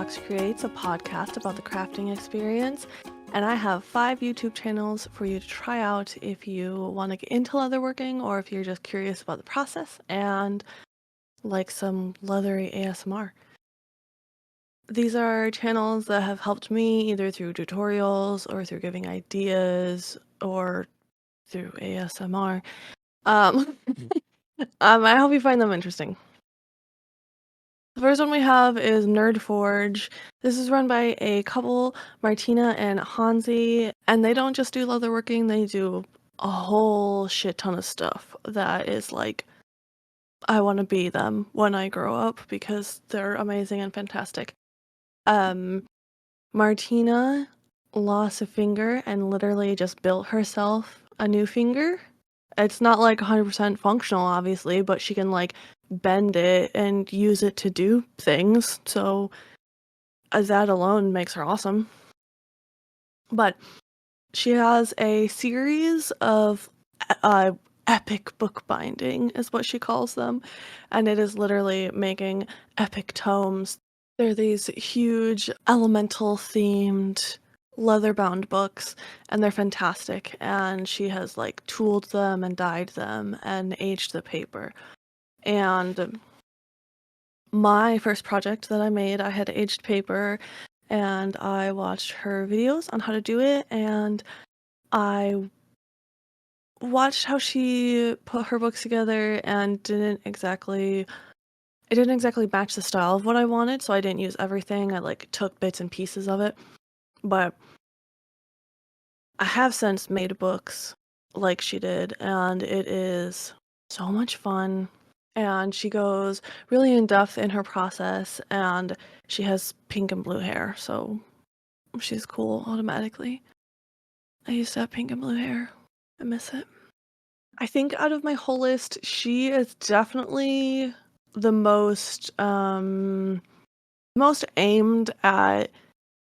Fox Creates, a podcast about the crafting experience, and I have 5 YouTube channels for you to try out if you want to get into leatherworking or if you're just curious about the process and like some leathery ASMR. These are channels that have helped me either through tutorials or through giving ideas or through ASMR. I hope you find them interesting. The first one we have is Nerd Forge. This is run by a couple, Martina and Hansi, and they don't just do leatherworking, they do a whole shit ton of stuff that is like, I want to be them when I grow up because they're amazing and fantastic. Martina lost a finger and literally just built herself a new finger. It's not like 100% functional, obviously, but she can like bend it and use it to do things. So that alone makes her awesome. But she has a series of epic bookbinding, is what she calls them, and it is literally making epic tomes. They're these huge elemental themed leather bound books, and they're fantastic, and she has like tooled them and dyed them and aged the paper. And my first project that I made, I had aged paper and I watched her videos on how to do it, and I watched how she put her books together and it didn't exactly match the style of what I wanted, so I didn't use everything. I like took bits and pieces of it. But I have since made books like she did, and it is so much fun. And she goes really in depth in her process, and she has pink and blue hair, so she's cool automatically. I used to have pink and blue hair. I miss it. I think out of my whole list, she is definitely the most aimed at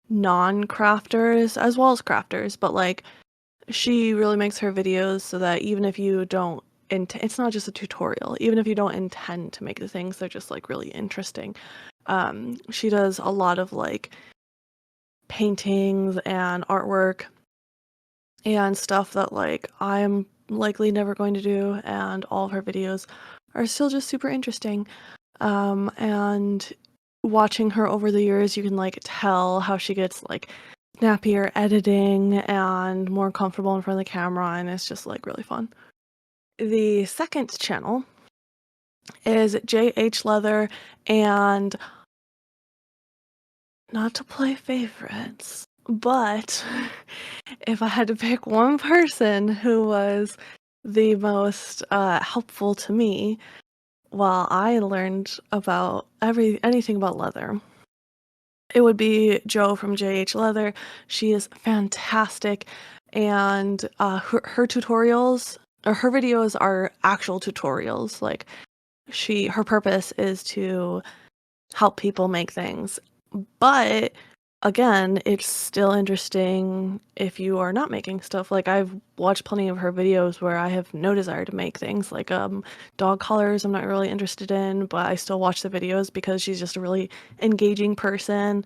non-crafters as well as crafters, but like she really makes her videos so that even if you don't it's not just a tutorial. Even if you don't intend to make the things, they're just like really interesting. She does a lot of like paintings and artwork and stuff that like I'm likely never going to do, and all of her videos are still just super interesting. And watching her over the years, you can like tell how she gets like snappier editing and more comfortable in front of the camera, and it's just like really fun. The second channel is JH Leather, and not to play favorites, but if I had to pick one person who was the most helpful to me while I learned about anything about leather, it would be Jo from JH Leather. She is fantastic, and her tutorials or her videos are actual tutorials. Like her purpose is to help people make things. But again, it's still interesting if you are not making stuff. Like I've watched plenty of her videos where I have no desire to make things like dog collars I'm not really interested in, but I still watch the videos because she's just a really engaging person.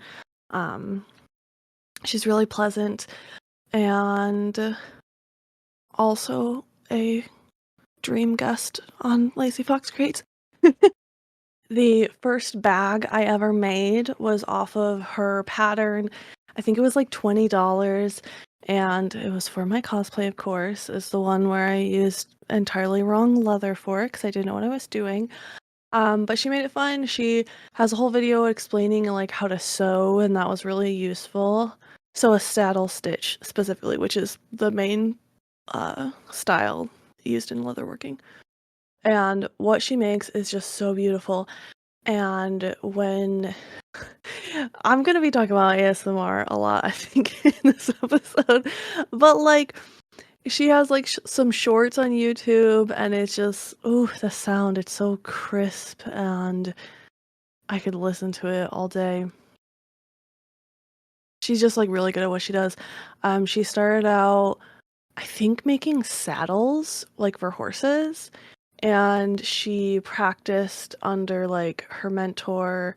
She's really pleasant and also a dream guest on Lazy Fox Creates. The first bag I ever made was off of her pattern. I think it was like $20, and it was for my cosplay, of course. It's the one where I used entirely wrong leather for it because I didn't know what I was doing. But she made it fun. She has a whole video explaining like how to sew, and that was really useful. So a saddle stitch specifically, which is the main style used in leatherworking. And what she makes is just so beautiful. And when I'm gonna be talking about ASMR a lot, I think, in this episode, but like she has like some shorts on YouTube, and it's just, ooh, the sound, it's so crisp, and I could listen to it all day. She's just like really good at what she does. She started out, I think, making saddles like for horses, and she practiced under like her mentor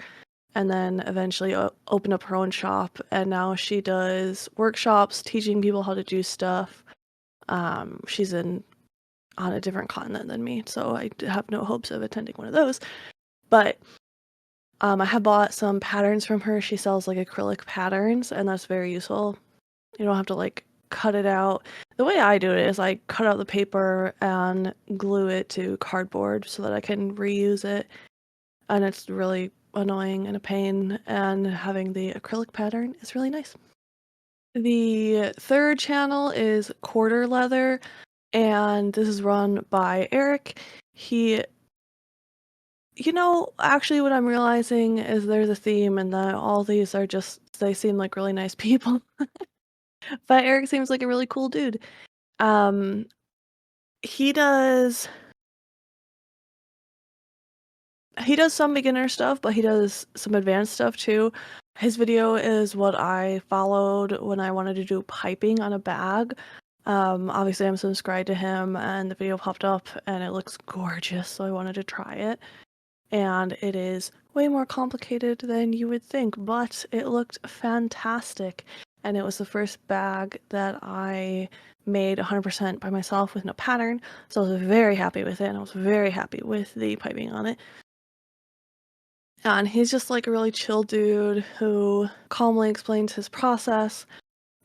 and then eventually opened up her own shop, and now she does workshops teaching people how to do stuff. She's on a different continent than me, so I have no hopes of attending one of those. But I have bought some patterns from her. She sells like acrylic patterns, and that's very useful. You don't have to like cut it out. The way I do it is I cut out the paper and glue it to cardboard so that I can reuse it. And it's really annoying and a pain, and having the acrylic pattern is really nice. The third channel is Quarter Leather, and this is run by Eric. He actually what I'm realizing is there's a theme and that all these are just they seem like really nice people. But Eric seems like a really cool dude. Um, he does he does some beginner stuff, but he does some advanced stuff too. His video is what I followed when I wanted to do piping on a bag. Obviously I'm subscribed to him and the video popped up and it looks gorgeous, so I wanted to try it. And it is way more complicated than you would think, but it looked fantastic. And it was the first bag that I made 100% by myself with no pattern, so I was very happy with it, and I was very happy with the piping on it. And he's just like a really chill dude who calmly explains his process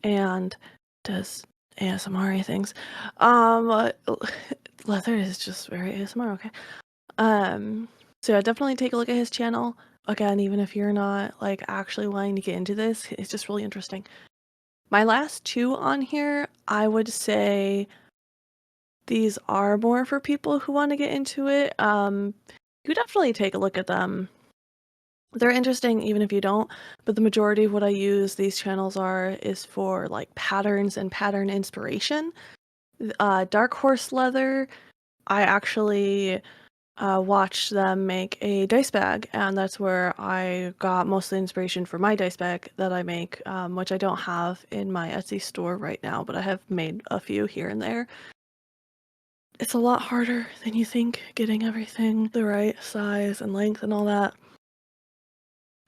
and does ASMR things. Um, Leather is just very ASMR, okay? So yeah, definitely take a look at his channel. Again, even if you're not like actually wanting to get into this, it's just really interesting. My last two on here, I would say these are more for people who want to get into it. You definitely take a look at them. They're interesting even if you don't, but the majority of what I use these channels is for like patterns and pattern inspiration. Dark Horse Leather, I actually watched them make a dice bag, and that's where I got most of the inspiration for my dice bag that I make, which I don't have in my Etsy store right now, but I have made a few here and there. It's a lot harder than you think getting everything the right size and length and all that.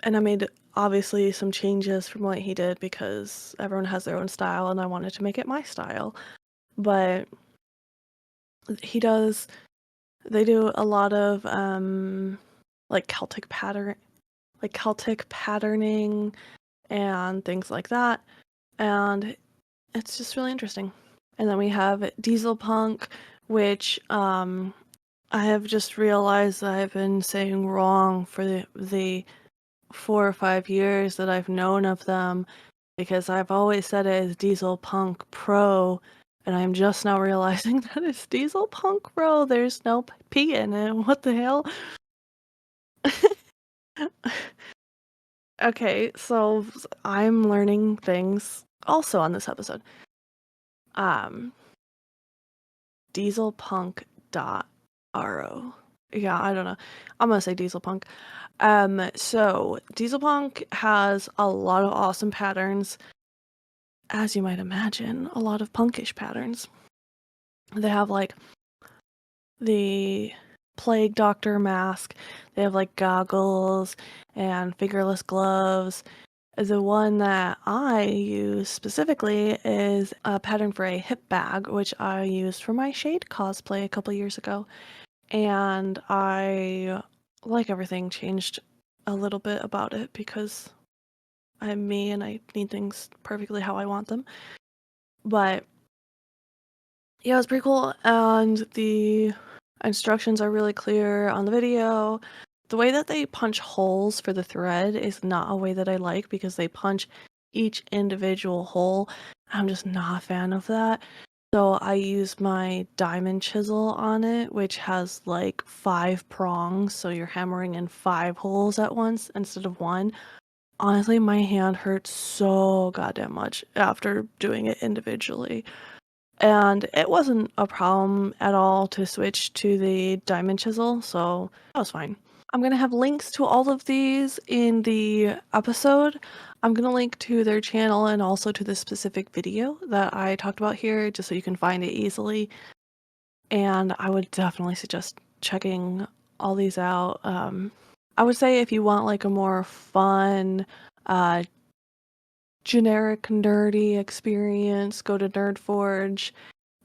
And I made obviously some changes from what he did because everyone has their own style and I wanted to make it my style. But he does they do a lot of like Celtic patterning and things like that, and it's just really interesting. And then we have Diesel Punk, which I have just realized that I've been saying wrong for the 4 or 5 years that I've known of them, because I've always said it as Diesel Punk Pro, and I'm just now realizing that it's Diesel Punk Pro. There's no P in it. What the hell? Okay, so I'm learning things also on this episode. Um, dieselpunk.ro. Yeah, I don't know. I'm gonna say Dieselpunk. So Dieselpunk has a lot of awesome patterns, as you might imagine, a lot of punkish patterns. They have like the plague doctor mask, they have like goggles and fingerless gloves. The one that I use specifically is a pattern for a hip bag, which I used for my Shade cosplay a couple years ago. And I, like everything, changed a little bit about it because I'm me and I need things perfectly how I want them. But yeah, it was pretty cool, and the instructions are really clear on the video. The way that they punch holes for the thread is not a way that I like because they punch each individual hole. I'm just not a fan of that. So I use my diamond chisel on it, which has like 5 prongs, so you're hammering in 5 holes at once instead of one. Honestly, my hand hurts so goddamn much after doing it individually. And it wasn't a problem at all to switch to the diamond chisel, so that was fine. I'm gonna have links to all of these in the episode. I'm gonna link to their channel and also to the specific video that I talked about here, just so you can find it easily. And I would definitely suggest checking all these out. I would say if you want like a more fun, uh, generic nerdy experience, go to Nerd Forge.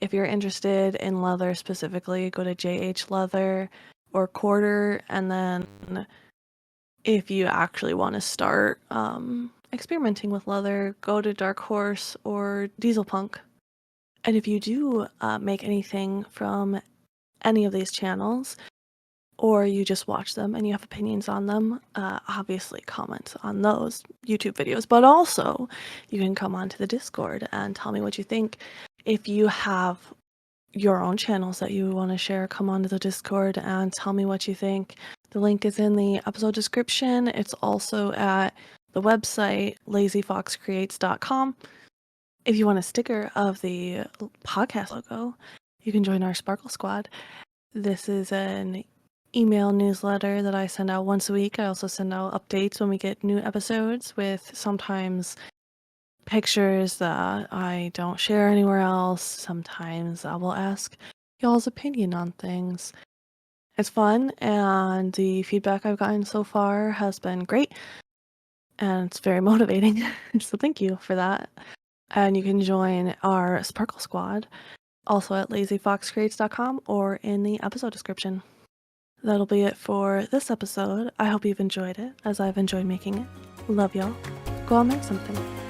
If you're interested in leather specifically, go to JH Leather or Quarter, and then if you actually want to start experimenting with leather, go to Dark Horse or Diesel Punk. And if you do make anything from any of these channels, or you just watch them and you have opinions on them, obviously comment on those YouTube videos, but also you can come onto the Discord and tell me what you think. If you have your own channels that you want to share, come onto the Discord and tell me what you think. The link is in the episode description. It's also at the website lazyfoxcreates.com. If you want a sticker of the podcast logo, you can join our Sparkle Squad. This is an email newsletter that I send out once a week. I also send out updates when we get new episodes with sometimes pictures that I don't share anywhere else. Sometimes I will ask y'all's opinion on things. It's fun, and the feedback I've gotten so far has been great, and it's very motivating. So thank you for that. And you can join our Sparkle Squad also at lazyfoxcreates.com or in the episode description. That'll be it for this episode. I hope you've enjoyed it as I've enjoyed making it. Love y'all. Go out and make something.